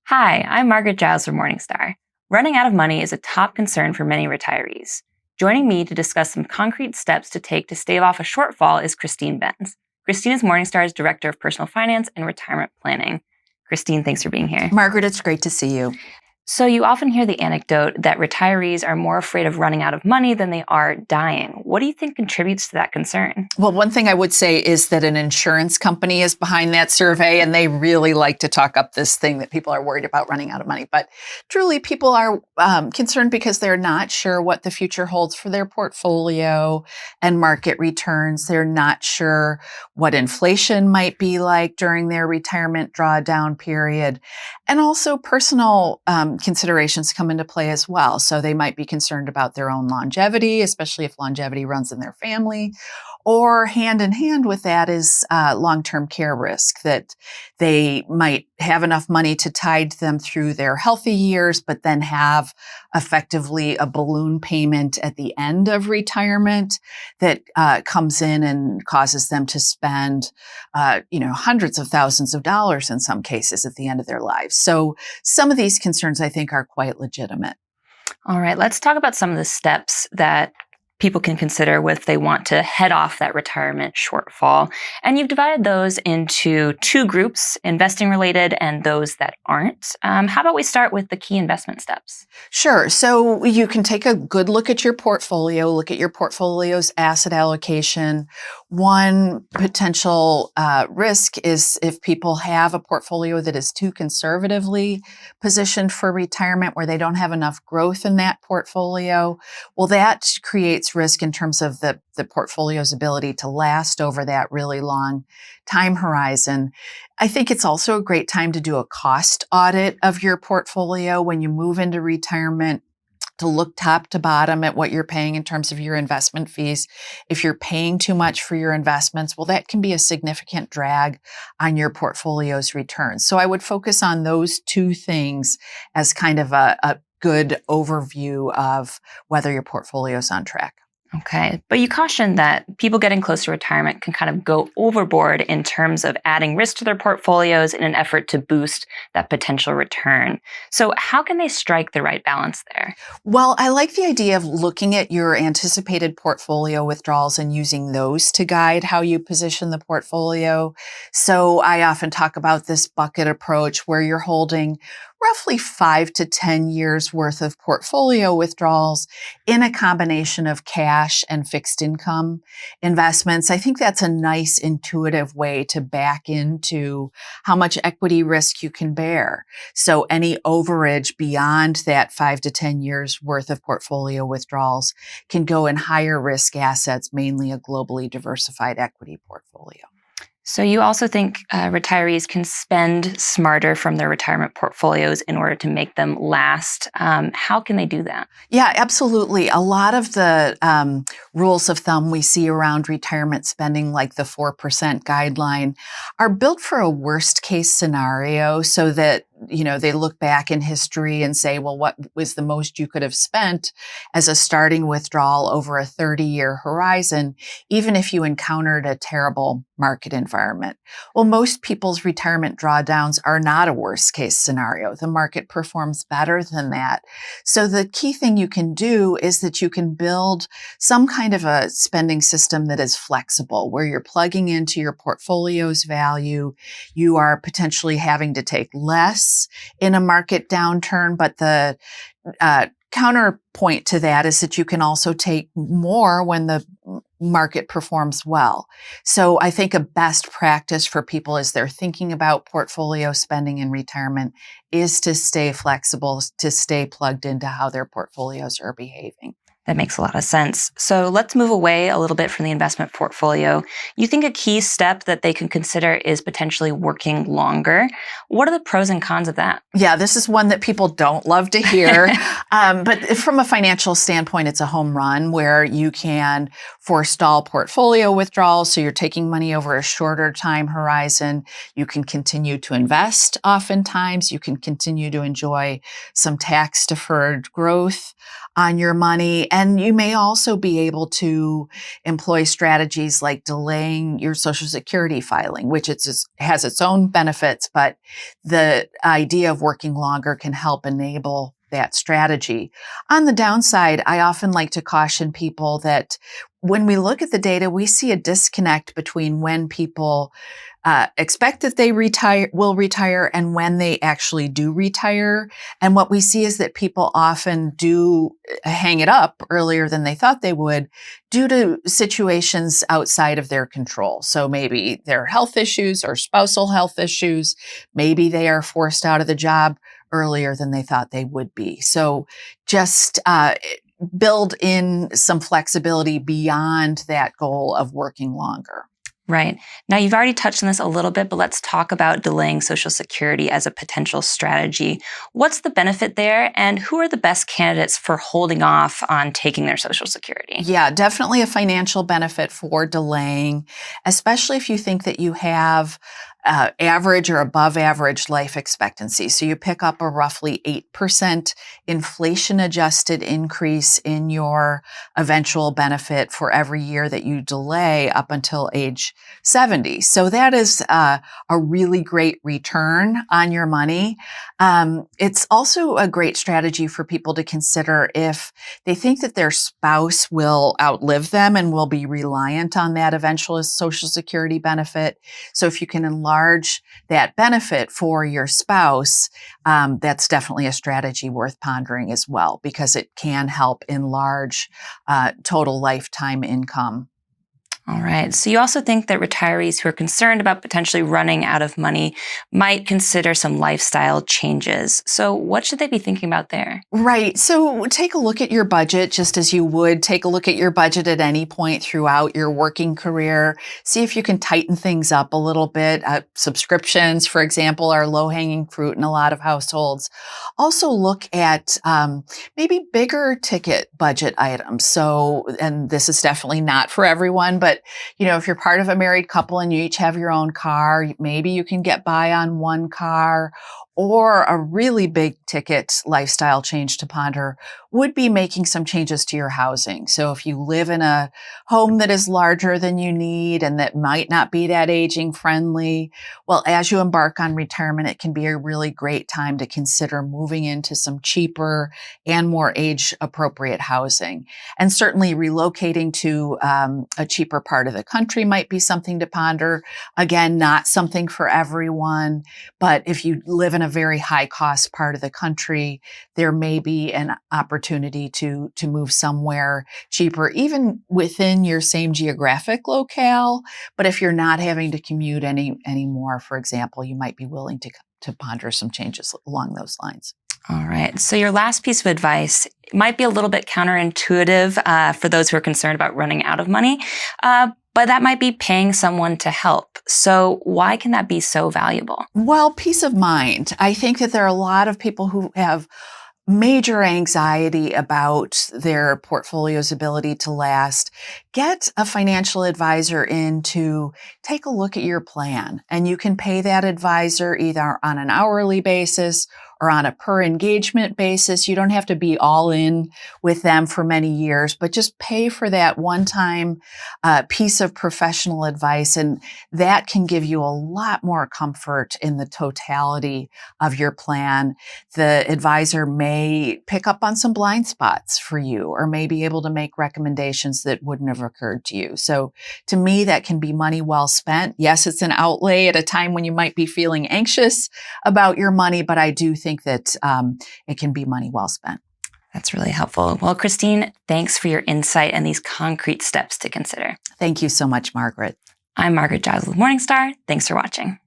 Hi, I'm Margaret Giles from Morningstar. Running out of money is a top concern for many retirees. Joining me to discuss some concrete steps to take to stave off a shortfall is Christine Benz. Christine is Morningstar's Director of Personal Finance and Retirement Planning. Christine, thanks for being here. Margaret, it's great to see you. So you often hear the anecdote that retirees are more afraid of running out of money than they are dying. What do you think contributes to that concern? Well, one thing I would say is that an insurance company is behind that survey, and they really like to talk up this thing that people are worried about running out of money. But truly, people are concerned because they're not sure what the future holds for their portfolio and market returns. They're not sure what inflation might be like during their retirement drawdown period. And also personal considerations come into play as well. So they might be concerned about their own longevity, especially if longevity runs in their family. Or hand in hand with that is long-term care risk, that they might have enough money to tide them through their healthy years, but then have effectively a balloon payment at the end of retirement that comes in and causes them to spend, hundreds of thousands of dollars in some cases at the end of their lives. So some of these concerns, I think, are quite legitimate. All right, let's talk about some of the steps that people can consider if they want to head off that retirement shortfall. And you've divided those into two groups, investing related and those that aren't. How about we start with the key investment steps? Sure. So you can take a good look at your portfolio, look at your portfolio's asset allocation. One potential risk is if people have a portfolio that is too conservatively positioned for retirement, where they don't have enough growth in that portfolio. Well, that creates risk in terms of the portfolio's ability to last over that really long time horizon. I think it's also a great time to do a cost audit of your portfolio when you move into retirement, to look top to bottom at what you're paying in terms of your investment fees. If you're paying too much for your investments, well, that can be a significant drag on your portfolio's returns. So I would focus on those two things as kind of a good overview of whether your portfolio is on track. Okay. But you cautioned that people getting close to retirement can kind of go overboard in terms of adding risk to their portfolios in an effort to boost that potential return. So how can they strike the right balance there? Well, I like the idea of looking at your anticipated portfolio withdrawals and using those to guide how you position the portfolio. So I often talk about this bucket approach where you're holding roughly 5 to 10 years worth of portfolio withdrawals in a combination of cash and fixed income investments. I think that's a nice intuitive way to back into how much equity risk you can bear. So any overage beyond that 5 to 10 years worth of portfolio withdrawals can go in higher risk assets, mainly a globally diversified equity portfolio. So you also think retirees can spend smarter from their retirement portfolios in order to make them last. How can they do that? Yeah, absolutely. A lot of the rules of thumb we see around retirement spending, like the 4% guideline, are built for a worst case scenario so that they look back in history and say, well, what was the most you could have spent as a starting withdrawal over a 30-year horizon, even if you encountered a terrible market environment? Well, most people's retirement drawdowns are not a worst case scenario. The market performs better than that. So the key thing you can do is that you can build some kind of a spending system that is flexible, where you're plugging into your portfolio's value. You are potentially having to take less in a market downturn, but the counterpoint to that is that you can also take more when the market performs well. So I think a best practice for people as they're thinking about portfolio spending in retirement is to stay flexible, to stay plugged into how their portfolios are behaving. That makes a lot of sense. So let's move away a little bit from the investment portfolio. You think a key step that they can consider is potentially working longer. What are the pros and cons of that? Yeah, this is one that people don't love to hear. But from a financial standpoint, it's a home run where you can forestall portfolio withdrawals. So you're taking money over a shorter time horizon. You can continue to invest oftentimes. You can continue to enjoy some tax deferred growth on your money. And you may also be able to employ strategies like delaying your Social Security filing, which has its own benefits, but the idea of working longer can help enable that strategy. On the downside, I often like to caution people that when we look at the data, we see a disconnect between when people expect that they will retire and when they actually do retire. And what we see is that people often do hang it up earlier than they thought they would due to situations outside of their control. So maybe there are health issues or spousal health issues. Maybe they are forced out of the job earlier than they thought they would be. So just build in some flexibility beyond that goal of working longer. Right. Now, you've already touched on this a little bit, but let's talk about delaying Social Security as a potential strategy. What's the benefit there, and who are the best candidates for holding off on taking their Social Security? Yeah, definitely a financial benefit for delaying, especially if you think that you have average or above average life expectancy. So you pick up a roughly 8% inflation adjusted increase in your eventual benefit for every year that you delay up until age 70. So that is a really great return on your money. It's also a great strategy for people to consider if they think that their spouse will outlive them and will be reliant on that eventual Social Security benefit. So if you can enlarge that benefit for your spouse, that's definitely a strategy worth pondering as well, because it can help enlarge total lifetime income. All right. So you also think that retirees who are concerned about potentially running out of money might consider some lifestyle changes. So what should they be thinking about there? Right. So take a look at your budget, just as you would take a look at your budget at any point throughout your working career. See if you can tighten things up a little bit. Subscriptions, for example, are low-hanging fruit in a lot of households. Also look at maybe bigger ticket budget items. So, and this is definitely not for everyone, but if you're part of a married couple and you each have your own car, maybe you can get by on one car. Or a really big ticket lifestyle change to ponder would be making some changes to your housing. So if you live in a home that is larger than you need and that might not be that aging friendly, well, as you embark on retirement, it can be a really great time to consider moving into some cheaper and more age appropriate housing. And certainly relocating to a cheaper part of the country might be something to ponder. Again, not something for everyone, but if you live in a very high cost part of the country, there may be an opportunity to move somewhere cheaper, even within your same geographic locale. But if you're not having to commute anymore, for example, you might be willing to ponder some changes along those lines. All right. So your last piece of advice might be a little bit counterintuitive for those who are concerned about running out of money, but that might be paying someone to help. So why can that be so valuable? Well, peace of mind. I think that there are a lot of people who have major anxiety about their portfolio's ability to last. Get a financial advisor in to take a look at your plan, and you can pay that advisor either on an hourly basis or on a per engagement basis. You don't have to be all in with them for many years, but just pay for that one-time piece of professional advice. And that can give you a lot more comfort in the totality of your plan. The advisor may pick up on some blind spots for you, or may be able to make recommendations that wouldn't have occurred to you. So to me, that can be money well spent. Yes, it's an outlay at a time when you might be feeling anxious about your money, but I do think that it can be money well spent. That's really helpful. Well, Christine, thanks for your insight and these concrete steps to consider. Thank you so much, Margaret. I'm Margaret Giles with Morningstar. Thanks for watching.